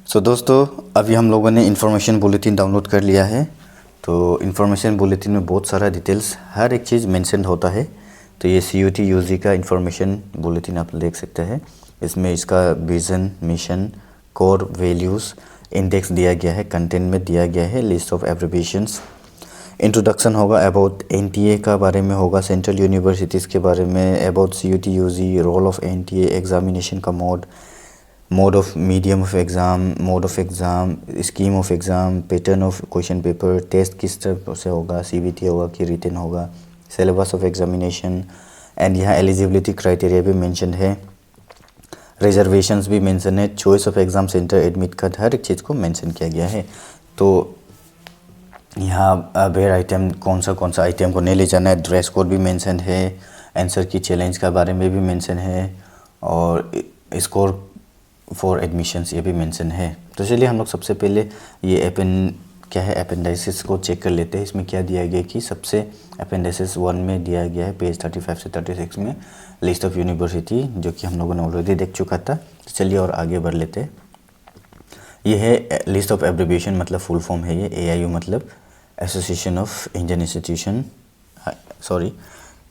दोस्तों अभी हम लोगों ने इन्फॉर्मेशन बुलेटिन डाउनलोड कर लिया है। तो इन्फॉर्मेशन बुलेटिन में बहुत सारा डिटेल्स हर एक चीज़ मेंशन होता है। तो ये CUT UG का इन्फॉर्मेशन बुलेटिन आप देख सकते हैं। इसमें इसका vision, mission, core values, index दिया गया है, कंटेंट में दिया गया है, लिस्ट ऑफ एब्रिविएशंस, इंट्रोडक्शन होगा, अबाउट NTA का बारे में होगा, सेंट्रल यूनिवर्सिटीज़ के बारे में, about CUT UG, role of NTA, examination का mode of medium of exam, mode of exam, scheme of exam, pattern of question paper, test किस तरह से होगा, CBT होगा कि रिटन होगा, सिलेबस ऑफ एग्जामिनेशन, एंड यहाँ एलिजिबिलिटी क्राइटेरिया भी मेंशन है, रिजर्वेशंस भी मेंशन है, choice of exam centre, admit card, हर एक चीज़ को मेंशन किया गया है। तो यहाँ वेयर आइटम कौन सा आइटम को नहीं ले जाना है, ड्रेस कोड भी मेंशन है, आंसर की चैलेंज के बारे में भी मेंशन है, और स्कोर फॉर एडमिशन्स ये भी मेंशन है। तो चलिए हम लोग सबसे पहले ये अपेंडिसिस को चेक कर लेते हैं। इसमें क्या दिया गया कि सबसे अपेंडिसिस 1 में दिया गया है पेज 35 से 36 में लिस्ट ऑफ यूनिवर्सिटी, जो कि हम लोगों ने ऑलरेडी देख चुका था। तो चलिए और आगे बढ़ लेते हैं। ये है लिस्ट ऑफ एब्रिविएशन, मतलब फुल फॉर्म है ये। AIU मतलब association of Indian institution,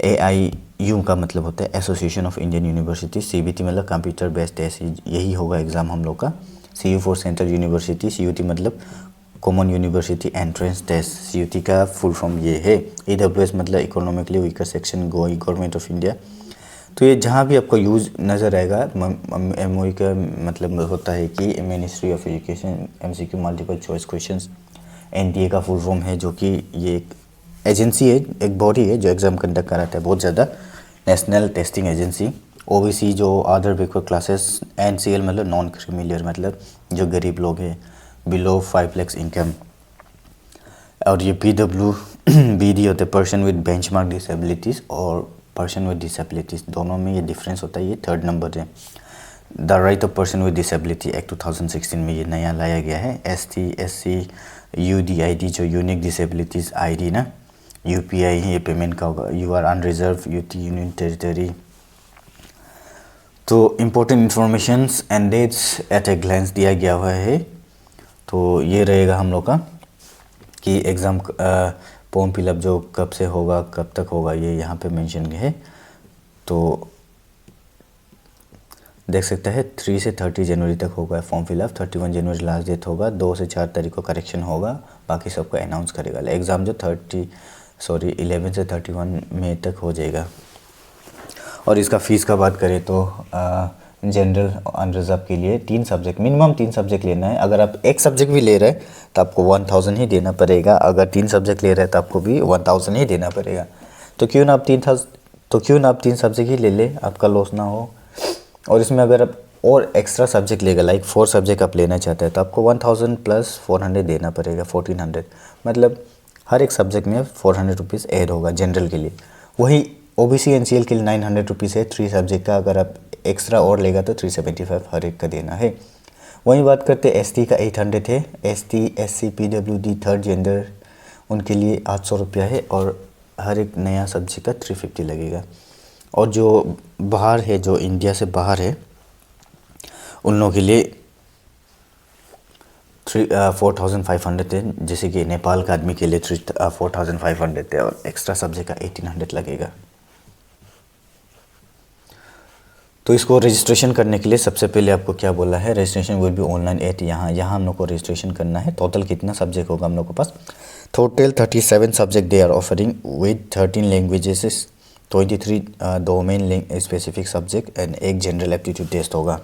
AIU का मतलब होता है association of Indian university. CBT मतलब कंप्यूटर बेस्ड टेस्ट, यही होगा एग्ज़ाम हम लोग का। CU for central university, CUT मतलब common university entrance test, CUT का फुल फॉर्म ये है। EWS मतलब economically weaker section, government of India. तो ये जहाँ भी आपको यूज नज़र आएगा, MOE का मतलब होता है कि ministry of education, MCQ multiple choice questions. NTA का फुल फॉर्म है, जो कि ये एक एजेंसी है, एक बॉडी है जो एग्ज़ाम कंडक्ट कराता है बहुत ज़्यादा, नेशनल टेस्टिंग एजेंसी। OBC जो अदर बैकवर्ड क्लासेस, NCL मतलब नॉन क्रीमिलियर मतलब जो गरीब लोग हैं, बिलो 5 लाख इनकम। और ये PWBD होते हैं, पर्सन विद बेंचमार्क डिसेबिलिटीज़ और पर्सन विद डिसेबिलिटीज़, दोनों में ये डिफरेंस होता है। ये 3rd नंबर है। The right of person with disability act 2016 में ये नया लाया गया है। ST SC UDID जो unique disabilities ID no, UPI ये पेमेंट का होगा। You are unreserved UT union territory. तो important informations and dates at a glance दिया गया हुआ है। तो ये रहेगा हम लोग का कि एग्ज़ाम फॉर्म फिलअप जो कब से होगा, कब तक होगा, ये यहाँ पे मेंशन है। तो देख सकते हैं 3 से 30 जनवरी तक होगा फॉर्म फिलअप, 31 जनवरी लास्ट डेट होगा, 2 से 4 तारीख को करेक्शन होगा, बाकी सबको अनाउंस करेगा। एग्ज़ाम जो 11 से 31 मई तक हो जाएगा। और इसका फ़ीस का बात करें तो जनरल अनरिजर्व के लिए 3 सब्जेक्ट, मिनिमम 3 सब्जेक्ट लेना है। अगर आप एक सब्जेक्ट भी ले रहे हैं तो आपको 1000 ही देना पड़ेगा। अगर 3 सब्जेक्ट ले रहे हैं तो आपको भी 1000 ही देना पड़ेगा। तो क्यों ना आप 3 सब्जेक्ट ही ले लें, आपका लॉस ना हो। और इसमें अगर आप और एक्स्ट्रा सब्जेक्ट लेगा, लाइक 4 सब्जेक्ट आप लेना चाहते हैं, तो आपको 1000 प्लस 400 देना पड़ेगा, 1400। मतलब हर एक सब्जेक्ट में 400 रुपीज़ ऐड होगा जनरल के लिए। वही OBC NCL के लिए 900 रुपीज़ है 3 सब्जेक्ट का। अगर आप एक्स्ट्रा और लेगा तो 375 हर एक का देना है। वहीं बात करते हैं ST का 800 है। ST SC PWD 3rd gender उनके लिए 800 रुपया है, और हर एक नया सब्जेक्ट का 350 लगेगा। और जो बाहर है, जो इंडिया से बाहर है, उन लोगों के लिए 4500 है। जैसे कि नेपाल का आदमी के लिए 4500 है, और एक्स्ट्रा सब्जेक्ट का 1800 लगेगा। तो इसको रजिस्ट्रेशन करने के लिए सबसे पहले आपको क्या बोला है, registration will be online at यहाँ हम लोग को रजिस्ट्रेशन करना है। टोटल कितना सब्जेक्ट होगा हम लोग के पास? Total 37 subject they are offering with 13 languages, 23 domain specific subject and एक जनरल एप्टीट्यूड टेस्ट होगा।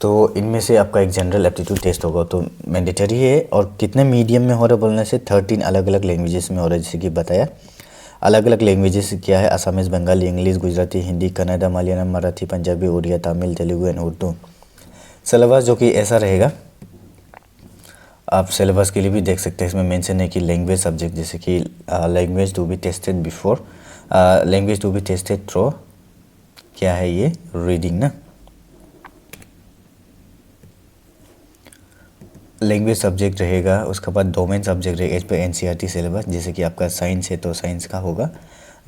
तो इनमें से आपका एक जनरल एप्टीट्यूड टेस्ट होगा, तो मैंडेटरी है। और कितने मीडियम में हो रहा है बोलने से 13 अलग अलग लैंग्वेजेस में हो रहा है। जैसे कि बताया अलग अलग लैंग्वेजेस क्या है, Assamese, Bengali, English, Gujarati, Hindi, Kannada, Malayalam, Marathi, Punjabi, Oriya, Tamil, Telugu and Urdu. Syllabus जो कि ऐसा रहेगा, आप सिलेबस के लिए भी देख सकते हैं। इसमें मेंशन है कि लैंग्वेज सब्जेक्ट, जैसे कि language to be tested before, language to be tested through, क्या है ये, रीडिंग ना, लैंग्वेज सब्जेक्ट रहेगा। उसके बाद डोमेन सब्जेक्ट रहेगा एज पे NCERT सिलेबस। जैसे कि आपका साइंस है तो साइंस का होगा।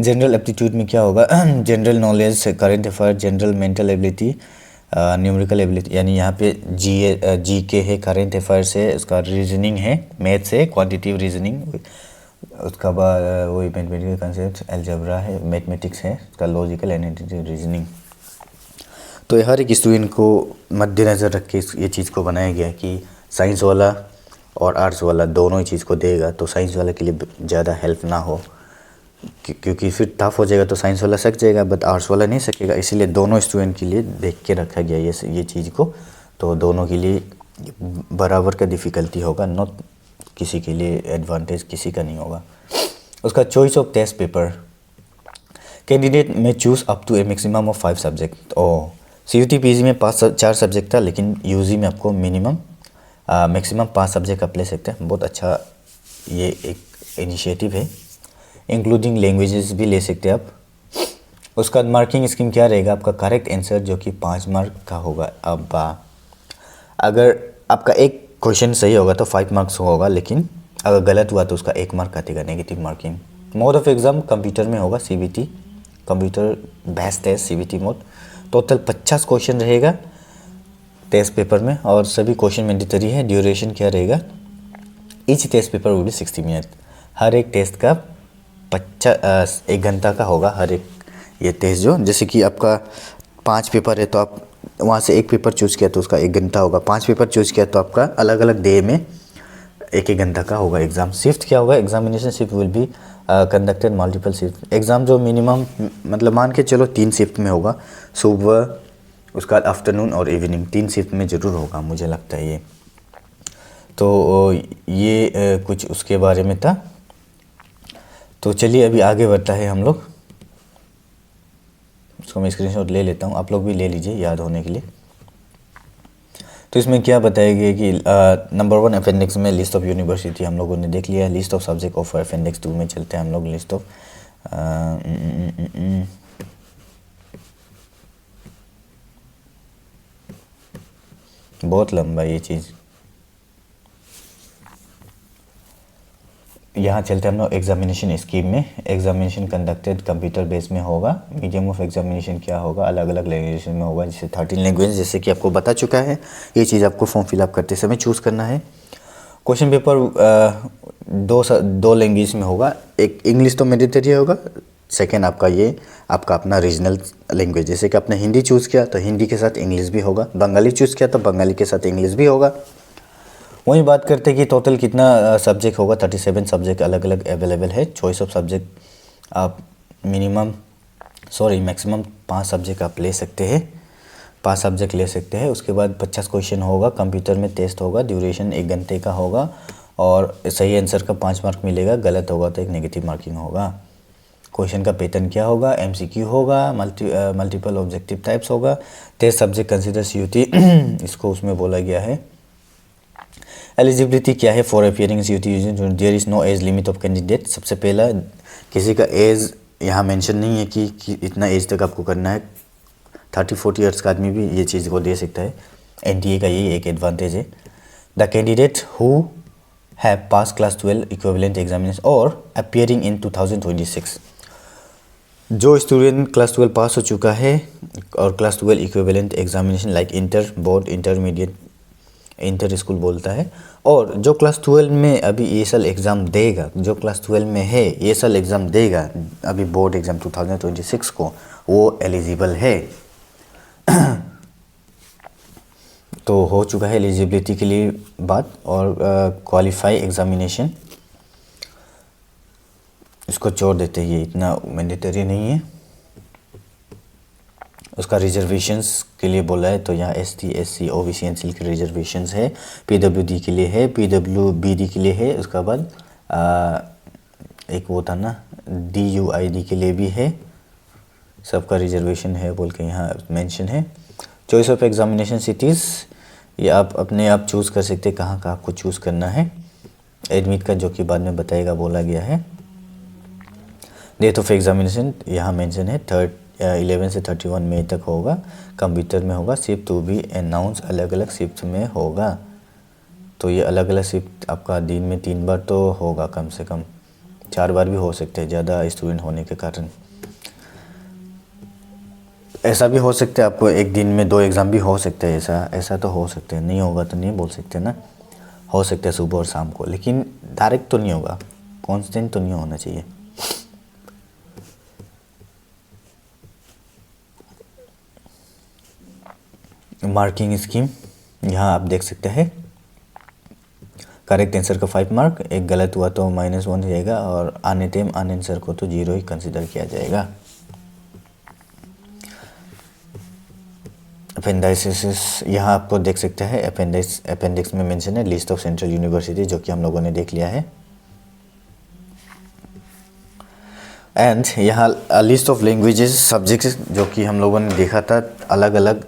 जनरल एप्टीट्यूड में क्या होगा, general knowledge, current affair, general mental ability, numerical ability यानी यहाँ पे जीके है, करेंट अफेयर्स है, उसका रीजनिंग है, मैथ्स है, क्वांटिटेटिव रीजनिंग, उसका बाद वही मैथमेटिकल कंसेप्ट, अलजेब्रा है, मैथमेटिक्स है, उसका लॉजिकल एनालिटिकल रीजनिंग। तो हर एक स्टूडेंट को मद्देनज़र रख के ये चीज़ को बनाया गया है कि साइंस वाला और आर्ट्स वाला दोनों ही चीज़ को देगा, तो साइंस वाले के लिए ज़्यादा हेल्प ना हो, क्योंकि फिर टफ हो जाएगा तो साइंस वाला सक जाएगा बट आर्ट्स वाला नहीं सकेगा। इसीलिए दोनों स्टूडेंट के लिए देख के रखा गया ये चीज़ को, तो दोनों के लिए बराबर का डिफ़िकल्टी होगा, नॉट किसी के लिए एडवांटेज किसी का नहीं होगा। उसका choice of test paper, candidate में choose up to a maximum of 5 subject. और CUT PG में 4 सब्जेक्ट था, लेकिन UG में आपको मिनिमम मैक्सिमम 5 सब्जेक्ट आप ले सकते हैं। बहुत अच्छा ये एक इनिशिएटिव है। इंक्लूडिंग लैंग्वेजेस भी ले सकते हैं आप। उसका मार्किंग स्कीम क्या रहेगा, आपका करेक्ट आंसर जो कि 5 मार्क का होगा। अब अगर आपका एक क्वेश्चन सही होगा तो 5 मार्क्स होगा, लेकिन अगर गलत हुआ तो उसका 1 मार्क काटेगा, negative marking. Mode of exam computer में होगा, CBT computer based test, CBT mode. Total 50 question रहेगा टेस्ट पेपर में और सभी क्वेश्चन मैंडेटरी है। ड्यूरेशन क्या रहेगा, each test paper will be 60 minute. हर एक टेस्ट का 1 घंटा का होगा हर एक ये टेस्ट। जो जैसे कि आपका 5 पेपर है तो आप वहाँ से 1 पेपर चूज़ किया तो उसका 1 घंटा होगा। 5 पेपर चूज़ किया तो आपका अलग अलग डे में 1 घंटा का होगा एग्ज़ाम। शिफ्ट क्या होगा, examination shift will be conducted multiple shift. Exam जो मिनिमम मतलब मान के चलो 3 शिफ्ट में होगा, सुबह, उसका आफ्टरनून और इवनिंग, 3 शिफ्ट में ज़रूर होगा मुझे लगता है ये। तो ये कुछ उसके बारे में था। तो चलिए अभी आगे बढ़ता है हम लोग। उसको मैं स्क्रीनशॉट ले लेता हूँ, आप लोग भी ले लीजिए याद होने के लिए। तो इसमें क्या बताया गया कि नंबर 1 अपेंडिक्स में लिस्ट ऑफ यूनिवर्सिटी हम लोगों ने देख लिया। List of subject of appendix 2 में चलते हैं हम लोग। लिस्ट ऑफ बहुत लंबा ये चीज़, यहाँ चलते हैं हम लोग एग्जामिनेशन स्कीम में। एग्जामिनेशन कंडक्टेड कंप्यूटर बेस में होगा। मीडियम ऑफ एग्जामिनेशन क्या होगा, अलग अलग लैंग्वेज में होगा, जैसे 13 लैंग्वेज, जैसे कि आपको बता चुका है। ये चीज़ आपको फॉर्म फिलअप करते समय चूज़ करना है। क्वेश्चन पेपर दो लैंग्वेज में होगा। एक इंग्लिश तो मैंडेटरी होगा, सेकेंड आपका अपना रीजनल लैंग्वेज, जैसे कि आपने हिंदी चूज़ किया तो हिंदी के साथ इंग्लिश भी होगा, बंगाली चूज़ किया तो बंगाली के साथ इंग्लिश भी होगा। वही बात करते हैं कि टोटल कितना सब्जेक्ट होगा। 37 सब्जेक्ट अलग अलग अवेलेबल है। चॉइस ऑफ सब्जेक्ट आप मैक्सिमम 5 सब्जेक्ट आप ले सकते हैं, 5 सब्जेक्ट ले सकते हैं। उसके बाद 50 क्वेश्चन होगा, कंप्यूटर में टेस्ट होगा, ड्यूरेशन 1 घंटे का होगा और सही आंसर का 5 मार्क मिलेगा, गलत होगा तो एक नेगेटिव मार्किंग होगा। क्वेश्चन का पैटर्न क्या होगा, MCQ होगा, मल्टीपल ऑब्जेक्टिव टाइप्स होगा। टेस्ट सब्जेक्ट कंसिडर CUT इसको उसमें बोला गया है। एलिजिबिलिटी क्या है for appearing CUT using there is no age limit of candidate. सबसे पहला किसी का एज यहाँ मेंशन नहीं है कि इतना एज तक आपको करना है। 30-40 ईयर्स का आदमी भी ये चीज़ को दे सकता है। NTA का यही एक एडवांटेज है। The candidate who have pass class 12 equivalent examination और अपियरिंग इन 2026, जो स्टूडेंट क्लास 12 पास हो चुका है और class 12 equivalent examination like inter, board, intermediate, inter school बोलता है, और जो क्लास 12 में अभी ये साल एग्ज़ाम देगा, जो क्लास 12 में है ये साल एग्ज़ाम देगा अभी बोर्ड एग्ज़ाम 2026 को, वो एलिजिबल है। तो हो चुका है एलिजिबिलिटी के लिए बात। और क्वालिफाई एग्ज़ामिनेशन इसको छोड़ देते हैं, ये इतना मैंडेटरी नहीं है। उसका रिजर्वेशंस के लिए बोला है तो यहाँ ST, SC, OBC, NCL के रिजर्वेशंस है। PWD के लिए है, PWBD के लिए है। उसके बाद एक वो था ना DUID के लिए भी है। सबका रिजर्वेशन है बोल के यहाँ मेंशन है। चॉइस ऑफ एग्जामिनेशन सिटीज़, ये आप अपने आप चूज़ कर सकते हैं कहाँ कहाँ आपको चूज़ करना है। एडमिट का जो कि बाद में बताएगा बोला गया है। डेट ऑफ एग्जामिनेशन यहाँ मेंशन है 11 से 31 मई तक होगा। कंप्यूटर में होगा। शिफ्ट टू बी अनाउंस, अलग अलग शिफ्ट में होगा। तो ये अलग अलग शिफ्ट आपका दिन में 3 बार तो होगा, कम से कम 4 बार भी हो सकते हैं ज़्यादा स्टूडेंट होने के कारण। ऐसा भी हो सकता है आपको एक दिन में 2 एग्ज़ाम भी हो सकते हैं, ऐसा ऐसा तो हो सकते हैं, नहीं होगा तो नहीं बोल सकते ना, हो सकता है सुबह और शाम को, लेकिन डायरेक्ट तो नहीं होगा, कांस्टेंट तो नहीं होना चाहिए। मार्किंग स्कीम यहाँ आप देख सकते हैं, करेक्ट आंसर का 5 मार्क, एक गलत हुआ तो -1 हो जाएगा, और आने टाइम आने आंसर को तो 0 ही कंसिडर किया जाएगा। अपेंडिसेस यहाँ आपको देख सकते हैं, अपेंडिक्स में मेंशन है लिस्ट ऑफ सेंट्रल यूनिवर्सिटी, जो कि हम लोगों ने देख लिया है। एंड यहाँ लिस्ट ऑफ लैंग्वेजेस सब्जेक्ट्स, जो कि हम लोगों ने देखा था अलग अलग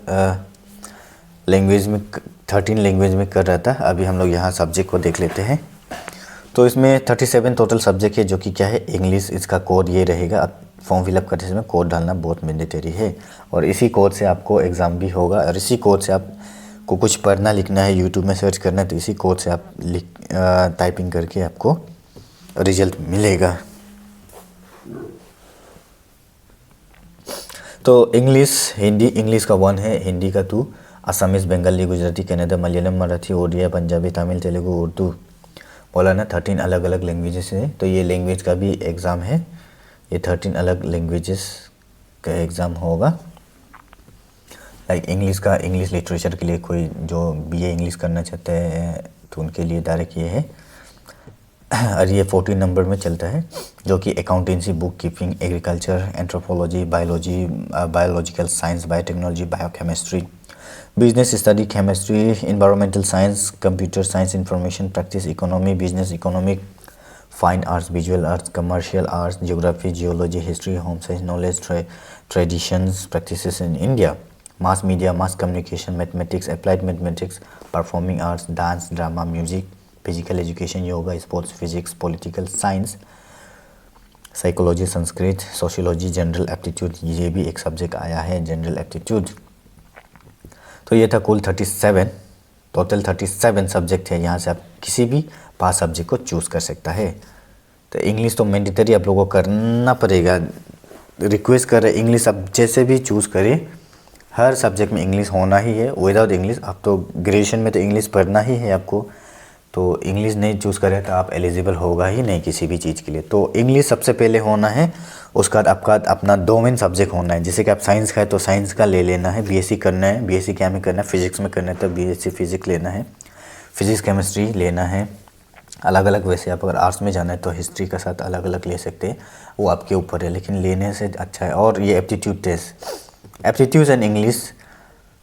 लैंग्वेज में, 13 लैंग्वेज में कर रहा था। अभी हम लोग यहाँ सब्जेक्ट को देख लेते हैं। तो इसमें 37 टोटल सब्जेक्ट है, जो कि क्या है, इंग्लिश, इसका कोड ये रहेगा। आप फॉर्म फिलअप करते समय कोड डालना बहुत मैंडेटरी है, और इसी कोड से आपको एग्ज़ाम भी होगा, और इसी कोड से आपको कुछ पढ़ना लिखना है, यूट्यूब में सर्च करना है, तो इसी कोड से आप टाइपिंग करके आपको रिजल्ट मिलेगा। तो इंग्लिश, हिंदी, इंग्लिश का 1 है, हिंदी का 2, असमीज़, बंगाली, गुजराती, कन्नड़, मलयालम, मराठी, उड़िया, पंजाबी, तमिल, तेलुगु, उर्दू, बोला ना 13 अलग अलग लैंग्वेजेस हैं। तो ये लैंग्वेज का भी एग्ज़ाम है, ये 13 अलग लैंग्वेजेस का एग्ज़ाम होगा। लाइक इंग्लिश का, इंग्लिश लिटरेचर के लिए कोई जो बीए इंग्लिश करना चाहते हैं तो उनके लिए डायरेक्ट ये है। और ये 14 नंबर में चलता है, जो कि accountancy, book keeping, agriculture, anthropology, biology, biological science, biotechnology, biochemistry, business study, chemistry, environmental science, computer science, information practice, economy, business economic, fine arts, visual arts, commercial arts, geography, geology, history, home science, knowledge, traditions, practices in India, mass media, mass communication, mathematics, applied mathematics, performing arts, dance, drama, music, physical education, yoga, sports, physics, political science, psychology, Sanskrit, sociology, general aptitude, ये भी एक subject आया है, general aptitude. तो ये था कुल 37, total 37 subject है। यहाँ से आप किसी भी 5 सब्जेक्ट को चूज़ कर सकता है। तो इंग्लिश तो मैंडेटरी आप लोगों को करना पड़ेगा, रिक्वेस्ट कर रहे इंग्लिश आप जैसे भी चूज़ करें, हर सब्जेक्ट में इंग्लिश होना ही है। विदाउट इंग्लिश आप तो ग्रेजुएशन में तो इंग्लिश पढ़ना ही है आपको, तो इंग्लिश नहीं चूज़ करें तो आप एलिजिबल होगा ही नहीं किसी भी चीज़ के लिए। तो इंग्लिश सबसे पहले होना है, उसका बाद आपका अपना डोमेन सब्जेक्ट होना है। जैसे कि आप साइंस का है तो साइंस का ले लेना है, बीएससी करना है, बीएससी क्या में करना है, फिजिक्स में करना है तो बीएससी फिजिक्स लेना है, फिजिक्स केमिस्ट्री लेना है, अलग अलग। वैसे आप अगर आर्ट्स में जाना है तो हिस्ट्री का साथ अलग अलग ले सकते हैं, वो आपके ऊपर है, लेकिन लेने से अच्छा है। और ये aptitude test, aptitude and English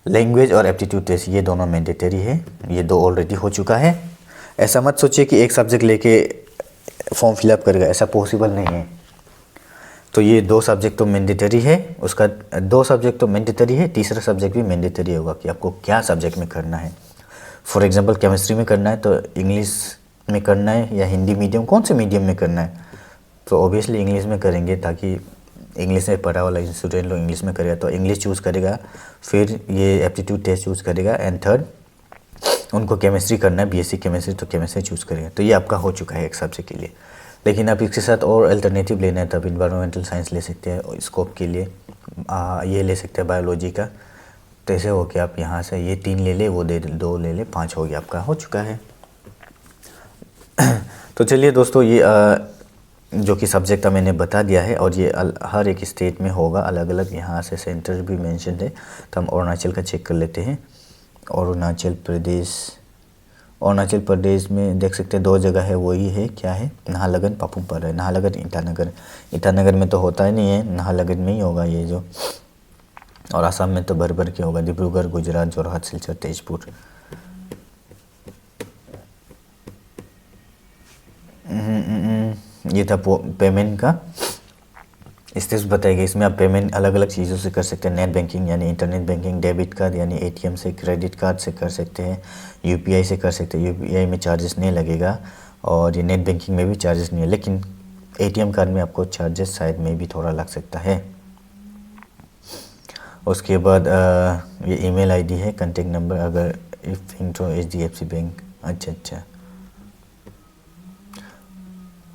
language और एप्टीट्यूड टेस्ट, ये दोनों मैंडेटरी है। ये 2 ऑलरेडी हो चुका है। ऐसा मत सोचिए कि एक सब्जेक्ट लेके फॉर्म फिलअप करेगा, ऐसा पॉसिबल नहीं है। तो ये 2 सब्जेक्ट तो मैंडेटरी है, उसका 2 सब्जेक्ट तो मैंडेटरी है, तीसरा सब्जेक्ट भी मैंडेटरी होगा कि आपको क्या सब्जेक्ट में करना है। फॉर एग्जांपल केमिस्ट्री में करना है तो इंग्लिश में करना है या हिंदी मीडियम, कौन से मीडियम में करना है, तो ऑब्वियसली इंग्लिश में करेंगे, ताकि इंग्लिश में पढ़ा वाला स्टूडेंट लोग इंग्लिश में करेगा तो इंग्लिश चूज़ करेगा, फिर ये एप्टीट्यूड टेस्ट चूज़ करेगा, एंड थर्ड उनको केमिस्ट्री करना है, बीएससी केमिस्ट्री तो केमिस्ट्री चूज़ करेगा। तो ये आपका हो चुका है एक सब्जेक्ट के लिए। लेकिन आप इसके साथ और अल्टरनेटिव लेना है तब इन्वायरमेंटल साइंस ले सकते हैं, स्कोप के लिए ये ले सकते हैं बायोलॉजी का। तो ऐसे हो कि आप यहाँ से ये 3 ले ले, वो 2 ले ले, 5 हो गया, आपका हो चुका है। तो चलिए दोस्तों, ये जो कि सब्जेक्ट मैंने बता दिया है, और ये हर एक स्टेट में होगा अलग अलग। यहाँ से सेंटर भी मेंशन है, तो हम अरुणाचल का चेक कर लेते हैं। अरुणाचल प्रदेश में देख सकते हैं 2 जगह है, वही है, क्या है, नाहरलगुन, पापुमपारे है। नाहरलगुन, ईटानगर में तो होता ही नहीं है, नाहरलगुन में ही होगा ये जो। और असम में तो भर के होगा, डिब्रूगढ़, गुजरात, जोरहाट, सिलचर, तेजपुर। ये था पेमेंट का स्टेप्स बताए गए। इसमें आप पेमेंट अलग अलग चीज़ों से कर सकते हैं। नेट बैंकिंग यानी इंटरनेट बैंकिंग, डेबिट कार्ड यानी एटीएम से, क्रेडिट कार्ड से कर सकते हैं, यूपीआई से कर सकते हैं। यूपीआई में चार्जेस नहीं लगेगा, और ये नेट बैंकिंग में भी चार्जेस नहीं है, लेकिन एटीएम कार्ड में आपको चार्जेस शायद में भी थोड़ा लग सकता है। उसके बाद ये ईमेल आईडी है, कॉन्टेक्ट नंबर, अगर इफ इंट्रो एचडीएफसी बैंक। अच्छा,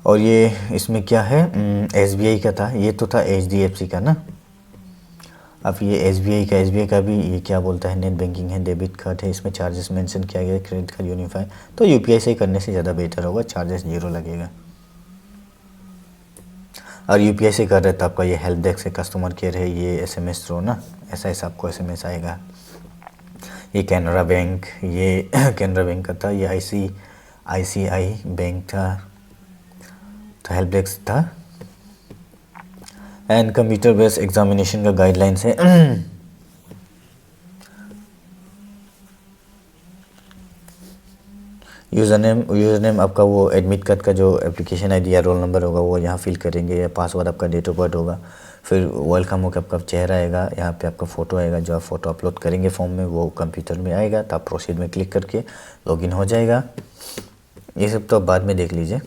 और ये इसमें क्या है, एसबीआई का था, ये तो था एचडीएफसी का ना। अब ये एस बी आई का भी ये क्या बोलता है, नेट बैंकिंग है, डेबिट कार्ड है, इसमें चार्जेस मेंशन किया गया है, क्रेडिट कार्ड यूनिफाई, तो यूपीआई से करने से ज़्यादा बेटर होगा, चार्जेस 0 लगेगा। और यूपीआई से कर रहे तो आपका ये हेल्प डेस्क से कस्टमर केयर है, ये एसएमएस थ्रो ना, ऐसा आपको एसएमएस आएगा। ये कैनरा बैंक, ये कैनरा बैंक का था, ये आईसीआई बैंक था, तो हेल्प डेस्क था। एंड कंप्यूटर बेस्ड एग्जामिनेशन का गाइडलाइंस है। यूज़र नेम आपका वो एडमिट कार्ड का जो एप्लीकेशन आईडी या रोल नंबर होगा वो यहाँ फिल करेंगे, या पासवर्ड आपका डेट ऑफ बर्थ होगा। फिर वेलकम होकर आपका चेहरा आएगा, यहाँ पे आपका फ़ोटो आएगा, जो आप फ़ोटो अपलोड करेंगे फॉर्म में वो कंप्यूटर में आएगा, तो आप प्रोसीड में क्लिक करके लॉगिन हो जाएगा। ये सब तो आप बाद में देख लीजिए।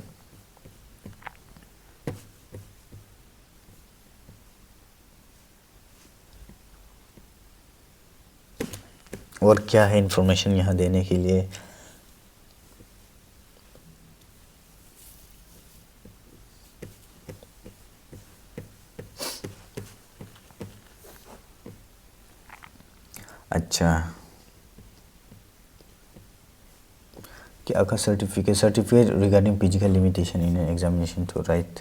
और क्या है इन्फॉर्मेशन यहाँ देने के लिए, अच्छा क्या का certificate regarding physical limitation in examination to write,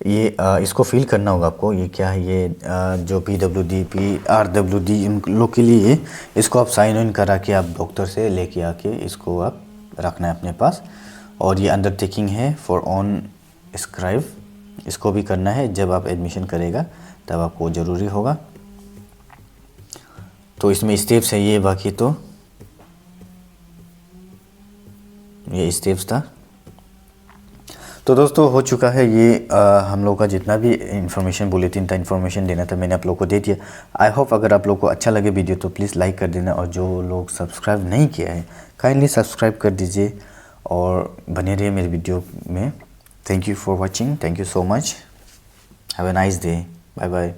ये इसको फिल करना होगा आपको। ये क्या है, ये जो PWD PRWD इन लोग के लिए, इसको आप साइन इन करा के आप डॉक्टर से लेके आके इसको आप रखना है अपने पास। और ये अंडरटेकिंग है फॉर ऑन स्क्राइब, इसको भी करना है जब आप एडमिशन करेगा तब आपको ज़रूरी होगा। तो इसमें स्टेप्स है ये, बाकी तो ये स्टेप्स था। तो दोस्तों हो चुका है ये हम लोग का जितना भी इन्फॉर्मेशन बुलेटिन था, इन्फॉर्मेशन देना था, मैंने आप लोग को दे दिया। आई होप अगर आप लोग को अच्छा लगे वीडियो तो प्लीज़ लाइक कर देना, और जो लोग सब्सक्राइब नहीं किया है काइंडली सब्सक्राइब कर दीजिए और बने रहिए मेरे वीडियो में। Thank you for watching, thank you so much, have a nice day, bye bye.